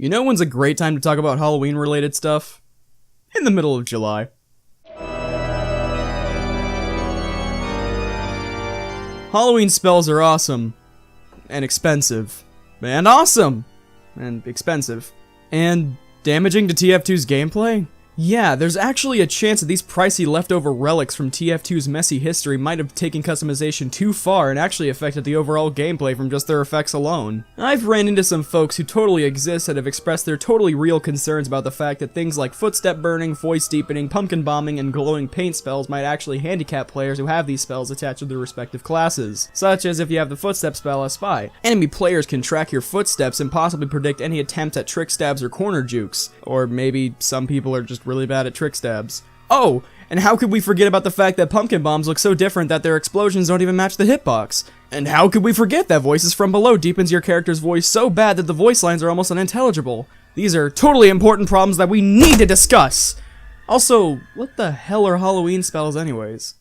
You know when's a great time to talk about Halloween-related stuff? In the middle of July. Halloween spells are awesome. And expensive. And awesome! And expensive. And damaging to TF2's gameplay? Yeah, there's actually a chance that these pricey leftover relics from TF2's messy history might have taken customization too far and actually affected the overall gameplay from just their effects alone. I've ran into some folks who totally exist that have expressed their totally real concerns about the fact that things like footstep burning, voice deepening, pumpkin bombing, and glowing paint spells might actually handicap players who have these spells attached to their respective classes, such as if you have the footstep spell as Spy. Enemy players can track your footsteps and possibly predict any attempts at trick stabs or corner jukes, or maybe some people are just really bad at trick stabs. Oh, and how could we forget about the fact that pumpkin bombs look so different that their explosions don't even match the hitbox? And how could we forget that Voices from Below deepens your character's voice so bad that the voice lines are almost unintelligible? These are totally important problems that we need to discuss! Also, what the hell are Halloween spells anyways?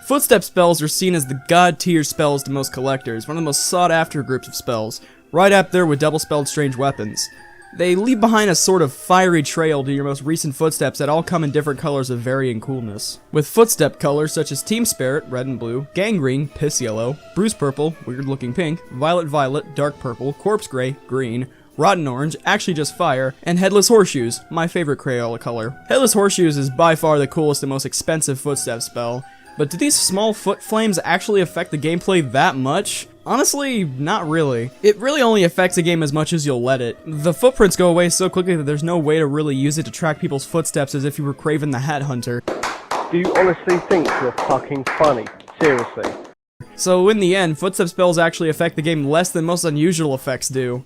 Footstep spells are seen as the god tier spells to most collectors, one of the most sought after groups of spells, right up there with double-spelled strange weapons. They leave behind a sort of fiery trail to your most recent footsteps that all come in different colors of varying coolness. With footstep colors such as Team Spirit, red and blue, Gangrene, piss yellow, Bruise purple, weird looking pink, Violet violet, dark purple, Corpse gray, green, Rotten orange, actually just fire, and Headless Horseshoes, my favorite Crayola color. Headless Horseshoes is by far the coolest and most expensive footstep spell, but do these small foot flames actually affect the gameplay that much? Honestly, not really. It really only affects the game as much as you'll let it. The footprints go away so quickly that there's no way to really use it to track people's footsteps as if you were Kraven the Hat Hunter. Do you honestly think you're fucking funny? Seriously. So in the end, footstep spells actually affect the game less than most unusual effects do.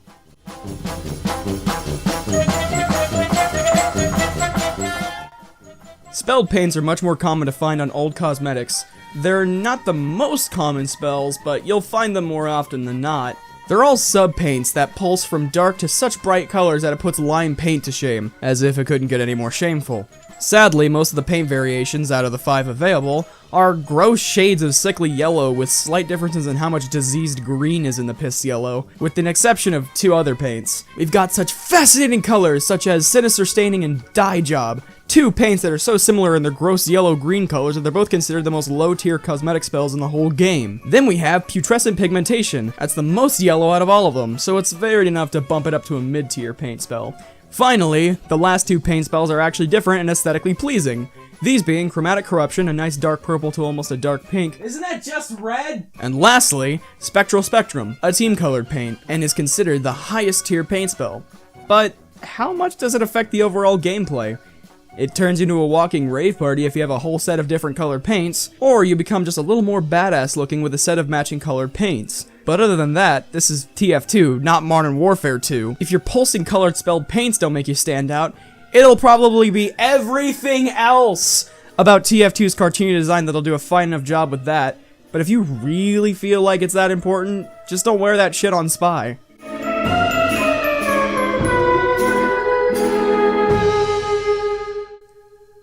Spelled paints are much more common to find on old cosmetics. They're not the most common spells, but you'll find them more often than not. They're all sub-paints that pulse from dark to such bright colors that it puts lime paint to shame, as if it couldn't get any more shameful. Sadly, most of the paint variations out of the 5 available are gross shades of sickly yellow with slight differences in how much diseased green is in the piss yellow, with an exception of 2 other paints. We've got such fascinating colors such as Sinister Staining and Dye Job, 2 paints that are so similar in their gross yellow-green colors that they're both considered the most low-tier cosmetic spells in the whole game. Then we have Putrescent Pigmentation. That's the most yellow out of all of them, so it's varied enough to bump it up to a mid-tier paint spell. Finally, the last 2 paint spells are actually different and aesthetically pleasing. These being Chromatic Corruption, a nice dark purple to almost a dark pink. Isn't that just red? And lastly, Spectral Spectrum, a team-colored paint, and is considered the highest tier paint spell. But how much does it affect the overall gameplay? It turns into a walking rave party if you have a whole set of different colored paints, or you become just a little more badass looking with a set of matching colored paints. But other than that, this is TF2, not Modern Warfare 2. If your pulsing colored spelled paints don't make you stand out, it'll probably be everything else about TF2's cartoony design that'll do a fine enough job with that. But if you really feel like it's that important, just don't wear that shit on Spy.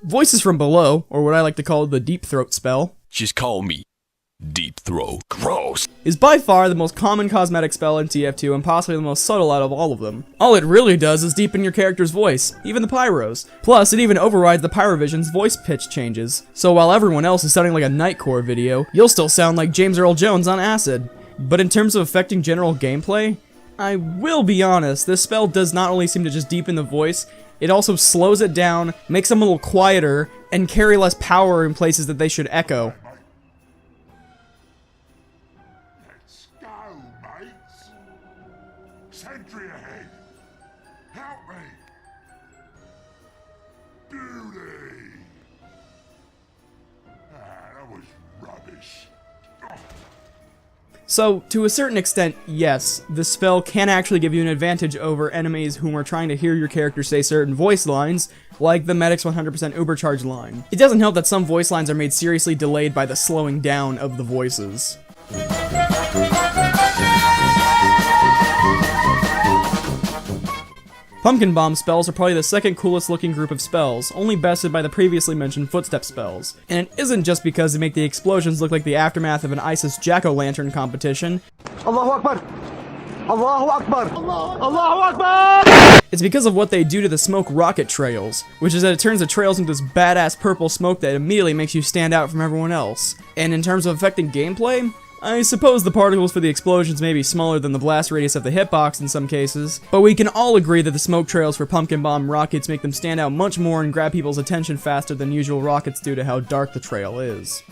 Voices from Below, or what I like to call the Deep Throat spell, just call me Deep Throat. Gross. Is by far the most common cosmetic spell in TF2 and possibly the most subtle out of all of them. All it really does is deepen your character's voice, even the pyros. Plus, it even overrides the Pyrovision's voice pitch changes. So while everyone else is sounding like a Nightcore video, you'll still sound like James Earl Jones on acid. But in terms of affecting general gameplay, I will be honest, this spell does not only seem to just deepen the voice, it also slows it down, makes them a little quieter, and carry less power in places that they should echo. Let's go, mates. Sentry ahead. Help me. Beauty. That was rubbish. So, to a certain extent, yes, the spell can actually give you an advantage over enemies whom are trying to hear your character say certain voice lines, like the Medic's 100% Ubercharge line. It doesn't help that some voice lines are made seriously delayed by the slowing down of the voices. Pumpkin Bomb spells are probably the second coolest looking group of spells, only bested by the previously mentioned Footstep spells. And it isn't just because they make the explosions look like the aftermath of an ISIS jack-o'-lantern competition. Allahu Akbar! Allahu Akbar! Allahu Akbar! It's because of what they do to the smoke rocket trails, which is that it turns the trails into this badass purple smoke that immediately makes you stand out from everyone else. And in terms of affecting gameplay, I suppose the particles for the explosions may be smaller than the blast radius of the hitbox in some cases, but we can all agree that the smoke trails for Pumpkin Bomb rockets make them stand out much more and grab people's attention faster than usual rockets due to how dark the trail is.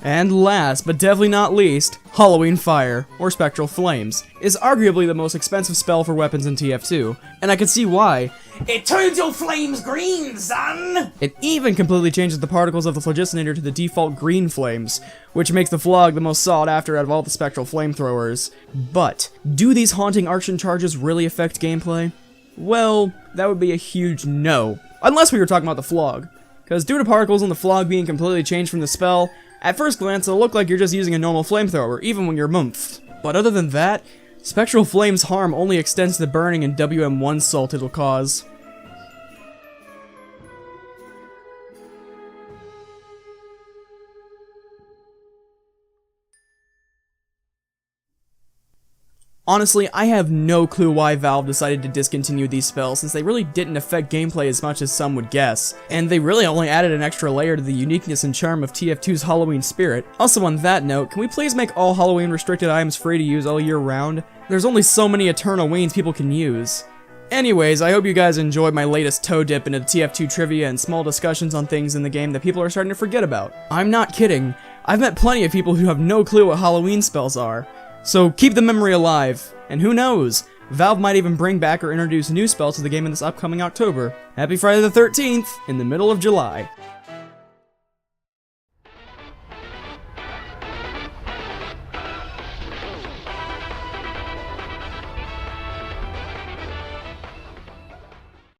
And last, but definitely not least, Halloween Fire, or Spectral Flames, is arguably the most expensive spell for weapons in TF2, and I can see why. It turns your flames green, son! It even completely changes the particles of the Phlogiston to the default green flames, which makes the Flog the most sought after out of all the Spectral Flamethrowers. But, do these haunting arction charges really affect gameplay? Well, that would be a huge no. Unless we were talking about the Flog. Because due to particles in the Flog being completely changed from the spell, at first glance it'll look like you're just using a normal flamethrower, even when you're mumphed. But other than that, Spectral Flame's harm only extends to the burning and WM1 salt it'll cause. Honestly, I have no clue why Valve decided to discontinue these spells, since they really didn't affect gameplay as much as some would guess, and they really only added an extra layer to the uniqueness and charm of TF2's Halloween spirit. Also on that note, can we please make all Halloween restricted items free to use all year round? There's only so many Eternal Wanes people can use. Anyways, I hope you guys enjoyed my latest toe dip into the TF2 trivia and small discussions on things in the game that people are starting to forget about. I'm not kidding. I've met plenty of people who have no clue what Halloween spells are. So keep the memory alive, and who knows, Valve might even bring back or introduce new spells to the game in this upcoming October. Happy Friday the 13th, in the middle of July.